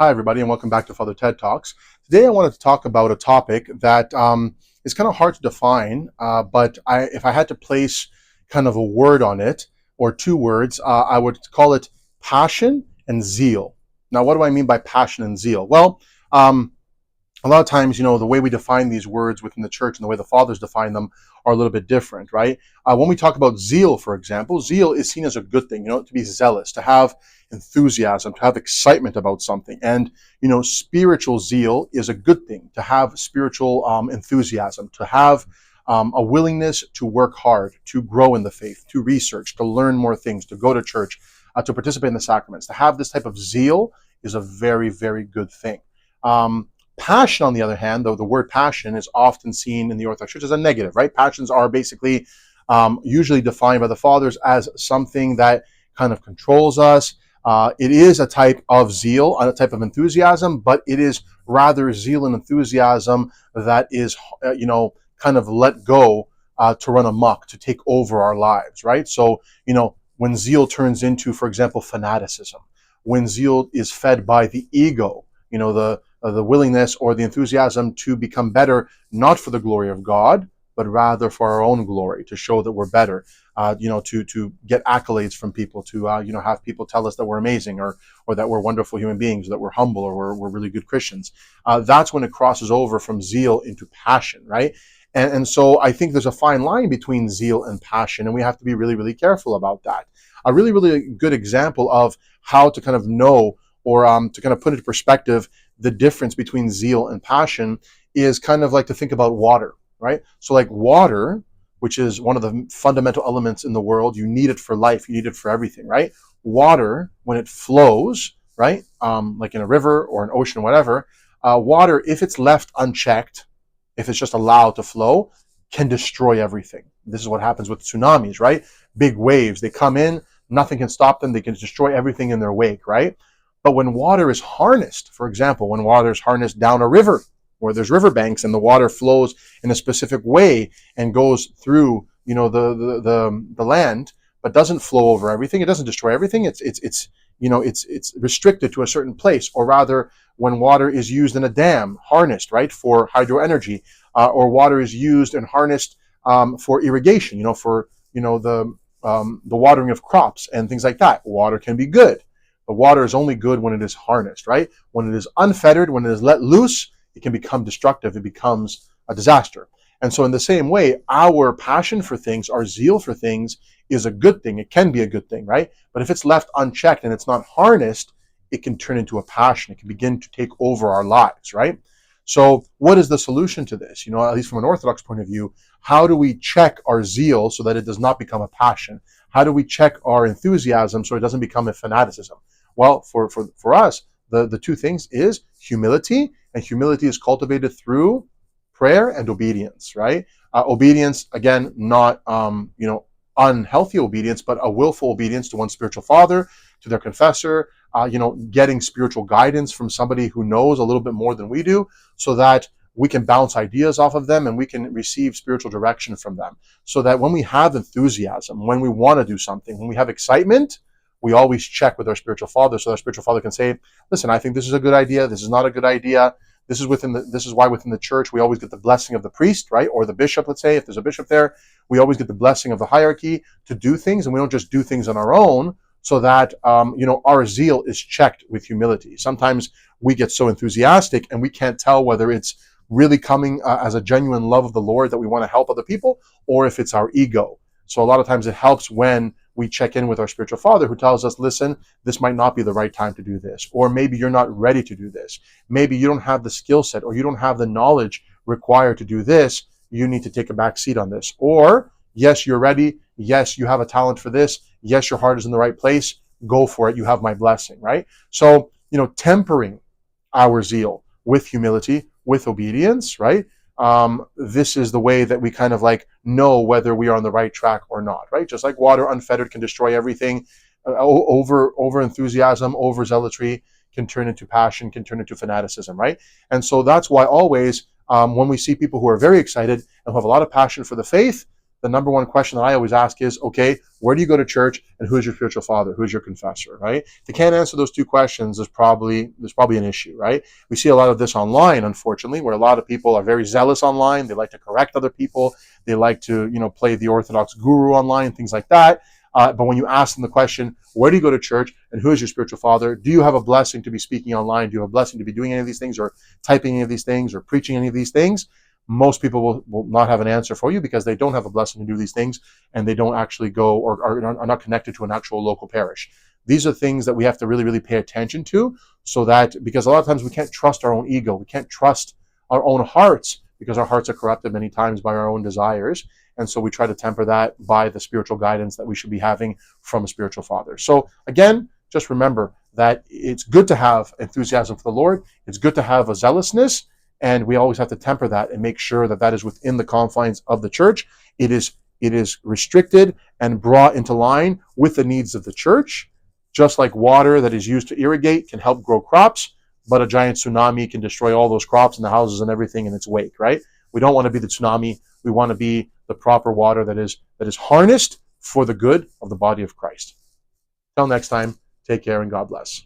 Hi, everybody, and welcome back to Father TED Talks. Today, I wanted to talk about a topic that is kind of hard to define, but if I had to place kind of a word on it, or two words, I would call it passion and zeal. Now, what do I mean by passion and zeal? Well, a lot of times, the way we define these words within the church and the way the fathers define them are a little bit different, right? When we talk about zeal, for example, zeal is seen as a good thing, to be zealous, to have enthusiasm, to have excitement about something. And, spiritual zeal is a good thing, to have spiritual enthusiasm, to have a willingness to work hard, to grow in the faith, to research, to learn more things, to go to church, to participate in the sacraments. To have this type of zeal is a very, very good thing. Passion, on the other hand, though the word passion is often seen in the Orthodox Church as a negative, right? Passions are basically usually defined by the fathers as something that kind of controls us. It is a type of zeal, a type of enthusiasm, but it is rather zeal and enthusiasm that is, kind of let go to run amok, to take over our lives, right? So, when zeal turns into, for example, fanaticism, when zeal is fed by the ego, the willingness or the enthusiasm to become better, not for the glory of God, but rather for our own glory, to show that we're better, to get accolades from people, to have people tell us that we're amazing, or that we're wonderful human beings, that we're humble, or we're really good Christians. That's when it crosses over from zeal into passion, right? And so I think there's a fine line between zeal and passion, and we have to be really, really careful about that. A really, really good example of how to kind of know, or to kind of put into perspective the difference between zeal and passion, is kind of like to think about water, right? So like water, which is one of the fundamental elements in the world, you need it for life, you need it for everything, right? Water, when it flows, right, like in a river or an ocean, whatever, water, if it's left unchecked, if it's just allowed to flow, can destroy everything. This is what happens with tsunamis, right? Big waves, they come in, nothing can stop them, they can destroy everything in their wake, right? But when water is harnessed, for example, when water is harnessed down a river, where there's riverbanks and the water flows in a specific way and goes through, the land, but doesn't flow over everything, it doesn't destroy everything. It's restricted to a certain place. Or rather, when water is used in a dam, harnessed, right, for hydro energy, or water is used and harnessed for irrigation, for the watering of crops and things like that. Water can be good. But water is only good when it is harnessed, right? When it is unfettered, when it is let loose, it can become destructive. It becomes a disaster. And so in the same way, our passion for things, our zeal for things is a good thing. It can be a good thing, right? But if it's left unchecked and it's not harnessed, it can turn into a passion. It can begin to take over our lives, right? So what is the solution to this? At least from an Orthodox point of view, how do we check our zeal so that it does not become a passion? How do we check our enthusiasm so it doesn't become a fanaticism? Well, for us, the two things is humility, and humility is cultivated through prayer and obedience, right? Obedience, again, not unhealthy obedience, but a willful obedience to one's spiritual father, to their confessor, getting spiritual guidance from somebody who knows a little bit more than we do, so that we can bounce ideas off of them and we can receive spiritual direction from them. So that when we have enthusiasm, when we want to do something, when we have excitement, we always check with our spiritual father, so our spiritual father can say, listen, I think this is a good idea, this is not a good idea. This is why within the church we always get the blessing of the priest, right? Or the bishop, let's say, if there's a bishop there, we always get the blessing of the hierarchy to do things, and we don't just do things on our own, so that our zeal is checked with humility. Sometimes we get so enthusiastic and we can't tell whether it's really coming as a genuine love of the Lord that we want to help other people, or if it's our ego. So a lot of times it helps when we check in with our spiritual father, who tells us, listen, this might not be the right time to do this, or maybe you're not ready to do this. Maybe you don't have the skill set, or you don't have the knowledge required to do this. You need to take a back seat on this. Or, yes, you're ready. Yes, you have a talent for this. Yes, your heart is in the right place. Go for it. You have my blessing, right? So, tempering our zeal with humility, with obedience, right? This is the way that we kind of like know whether we are on the right track or not, right? Just like water unfettered can destroy everything, over enthusiasm, over zealotry can turn into passion, can turn into fanaticism, right? And so that's why always when we see people who are very excited and who have a lot of passion for the faith, the number one question that I always ask is, okay, where do you go to church and who's your spiritual father? Who's your confessor, right? If you can't answer those two questions, there's probably an issue, right? We see a lot of this online, unfortunately, where a lot of people are very zealous online. They like to correct other people. They like to, play the Orthodox guru online, things like that. But when you ask them the question, where do you go to church and who is your spiritual father? Do you have a blessing to be speaking online? Do you have a blessing to be doing any of these things or typing any of these things or preaching any of these things? Most people will not have an answer for you because they don't have a blessing to do these things and they don't actually go or are not connected to an actual local parish. These are things that we have to really, really pay attention to, so that, because a lot of times we can't trust our own ego. We can't trust our own hearts because our hearts are corrupted many times by our own desires. And so we try to temper that by the spiritual guidance that we should be having from a spiritual father. So again, just remember that it's good to have enthusiasm for the Lord. It's good to have a zealousness, and we always have to temper that and make sure that that is within the confines of the church. It is restricted and brought into line with the needs of the church, just like water that is used to irrigate can help grow crops, but a giant tsunami can destroy all those crops and the houses and everything in its wake, right? We don't want to be the tsunami. We want to be the proper water that is harnessed for the good of the body of Christ. Till next time, take care and God bless.